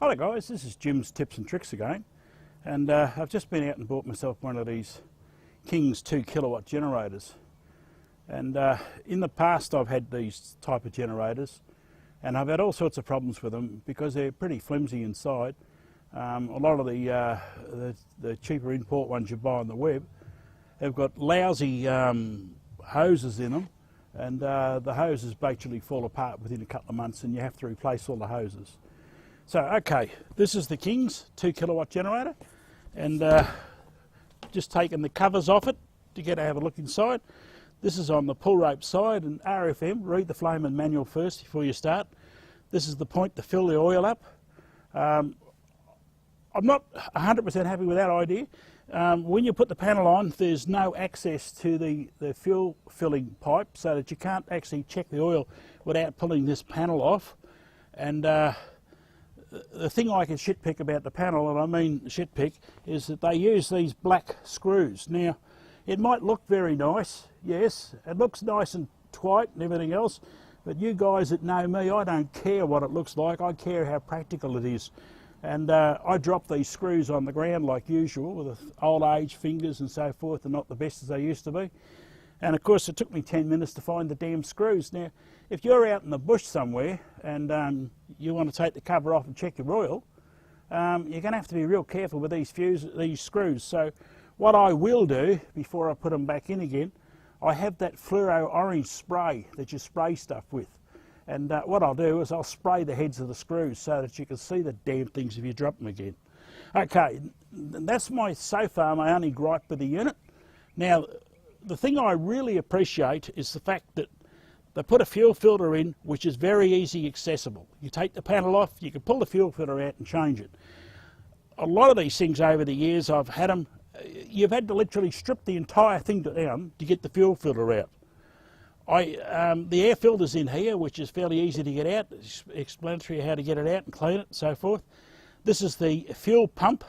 Hello guys, this is Jim's Tips and Tricks again, and I've just been out and bought myself one of these King's 2 kilowatt generators. And in the past I've had these type of generators, and I've had all sorts of problems with them because they're pretty flimsy inside. A lot of the cheaper import ones you buy on the web have got lousy hoses in them, and the hoses basically fall apart within a couple of months and you have to replace all the hoses. So okay, this is the King's 2 kilowatt generator, and just taking the covers off it to get to have a look inside. This is on the pull rope side, and RFM, read the flame and manual first before you start. This is the point to fill the oil up. I'm not 100% happy with that idea. When you put the panel on, there's no access to the fuel filling pipe, so that you can't actually check the oil without pulling this panel off. And the thing I can shitpick about the panel, and I mean shitpick, is that they use these black screws. Now, it might look very nice, yes, it looks nice and white and everything else, but you guys that know me, I don't care what it looks like, I care how practical it is. And I drop these screws on the ground like usual with old age fingers and so forth, and not the best as they used to be. And of course it took me 10 minutes to find the damn screws. Now, if you're out in the bush somewhere and you want to take the cover off and check your oil, you're going to have to be real careful with these screws. So what I will do before I put them back in again, I have that fluoro orange spray that you spray stuff with. And what I'll do is I'll spray the heads of the screws so that you can see the damn things if you drop them again. Okay, that's so far my only gripe with the unit. Now, the thing I really appreciate is the fact that they put a fuel filter in which is very easy accessible. You take the panel off, you can pull the fuel filter out and change it. A lot of these things over the years I've had them, you've had to literally strip the entire thing down to get the fuel filter out. The air filter's in here, which is fairly easy to get out. It's explanatory how to get it out and clean it and so forth. This is the fuel pump.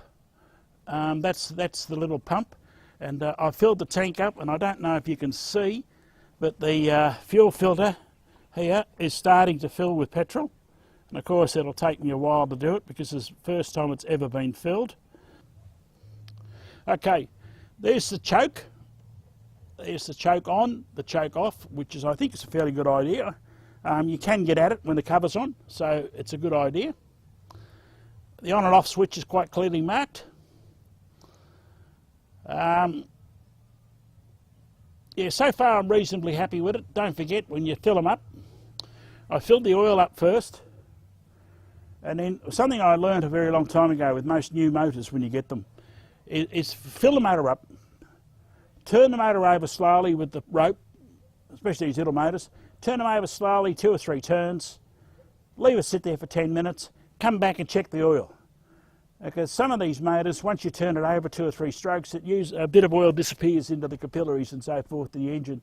That's the little pump. And I filled the tank up, and I don't know if you can see, but the fuel filter here is starting to fill with petrol. And of course it'll take me a while to do it because it's the first time it's ever been filled. Okay, there's the choke. There's the choke on, the choke off, which I think is a fairly good idea. You can get at it when the cover's on, so it's a good idea. The on and off switch is quite clearly marked. Yeah, so far I'm reasonably happy with it. Don't forget, when you fill them up, I filled the oil up first, and then something I learned a very long time ago with most new motors when you get them is fill the motor up, turn the motor over slowly with the rope, especially these little motors, turn them over slowly 2 or 3 turns, leave it sit there for 10 minutes, come back and check the oil. Because some of these motors, once you turn it over 2 or 3 strokes, a bit of oil disappears into the capillaries and so forth in the engine,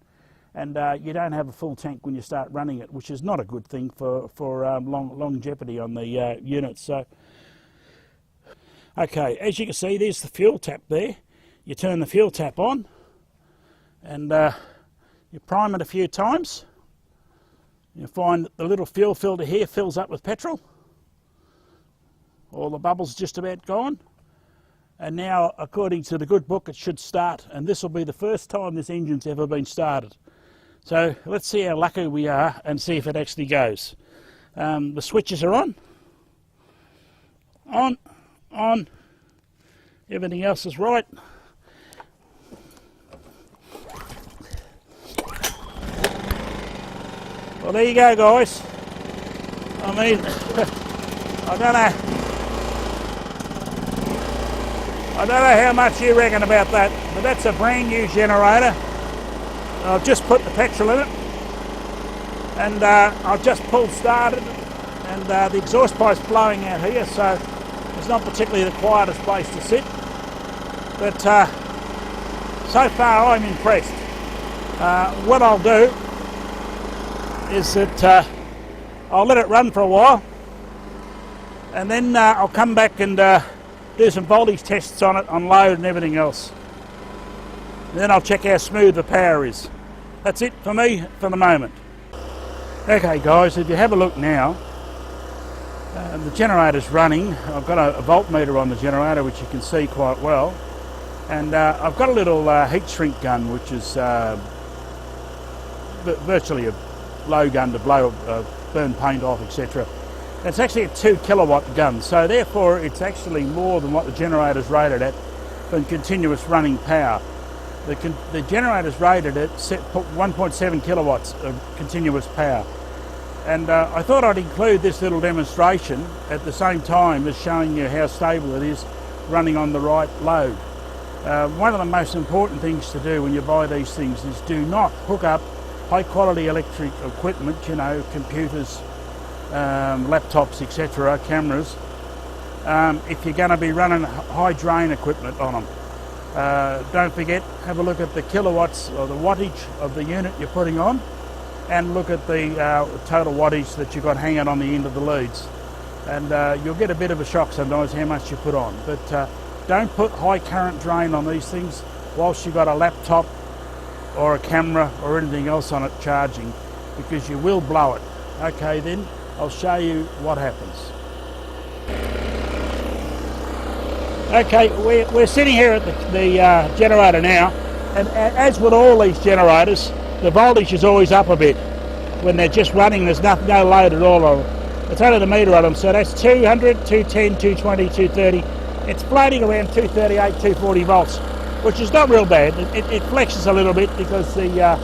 and you don't have a full tank when you start running it, which is not a good thing for longevity on the units. So, okay, as you can see, there's the fuel tap there. You turn the fuel tap on, and you prime it a few times. You find that the little fuel filter here fills up with petrol. All the bubbles just about gone, and now according to the good book it should start, and this will be the first time this engine's ever been started. So let's see how lucky we are and see if it actually goes. The switches are on, everything else is right. Well, there you go, guys. I mean, I don't know how much you reckon about that, but that's a brand new generator. I've just put the petrol in it, and I've just pulled started, and the exhaust pipe's blowing out here, so it's not particularly the quietest place to sit. But so far I'm impressed. What I'll do is that I'll let it run for a while, and then I'll come back and do some voltage tests on it, on load and everything else. And then I'll check how smooth the power is. That's it for me for the moment. Okay guys, if you have a look now, The generator's running. I've got a voltmeter on the generator, which you can see quite well, and I've got a little heat shrink gun, which is virtually a blow gun to burn paint off, etc. It's actually a 2 kilowatt gun, so therefore it's actually more than what the generator's rated at in continuous running power. The generator's rated at 1.7 kilowatts of continuous power. And I thought I'd include this little demonstration at the same time as showing you how stable it is running on the right load. One of the most important things to do when you buy these things is do not hook up high quality electric equipment, you know, computers, laptops, etc., cameras, if you're going to be running high drain equipment on them. Don't forget, have a look at the kilowatts or the wattage of the unit you're putting on, and look at the total wattage that you've got hanging on the end of the leads. And you'll get a bit of a shock sometimes how much you put on. But don't put high current drain on these things whilst you've got a laptop or a camera or anything else on it charging, because you will blow it. Okay, then I'll show you what happens. Okay, we're sitting here at the generator now, and as with all these generators, the voltage is always up a bit. When they're just running, there's no load at all on them. It's only the meter on them, so that's 200, 210, 220, 230. It's floating around 238, 240 volts, which is not real bad. It flexes a little bit because the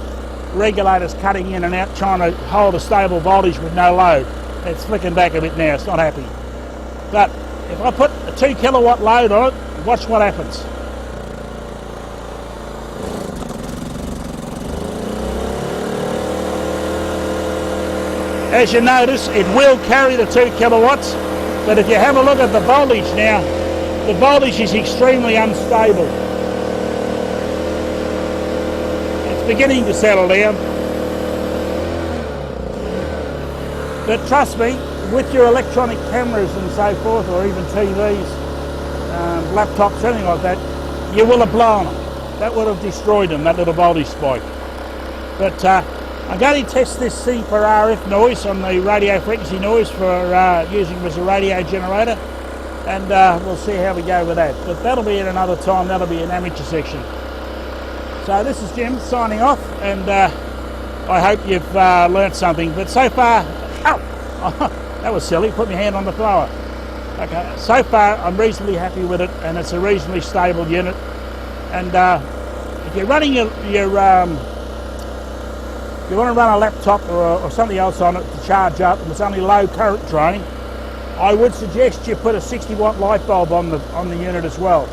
regulator's cutting in and out, trying to hold a stable voltage with no load. It's flicking back a bit now, it's not happy. But if I put a 2 kilowatt load on it, watch what happens. As you notice, it will carry the 2 kilowatts, but if you have a look at the voltage now, the voltage is extremely unstable. It's beginning to settle down. But trust me, with your electronic cameras and so forth, or even TVs, laptops, anything like that, you will have blown them. That would have destroyed them, that little voltage spike. But I'm going to test this thing for RF noise on the radio frequency noise for using it as a radio generator, and we'll see how we go with that. But that'll be at another time, that'll be an amateur section. So this is Jim signing off, and I hope you've learnt something. But so far, that was silly, put my hand on the thrower. Okay, so far I'm reasonably happy with it, and it's a reasonably stable unit. And if you're running you want to run a laptop or something else on it to charge up, and it's only low current drain, I would suggest you put a 60 watt light bulb on the unit as well,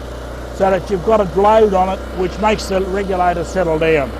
so that you've got a load on it which makes the regulator settle down.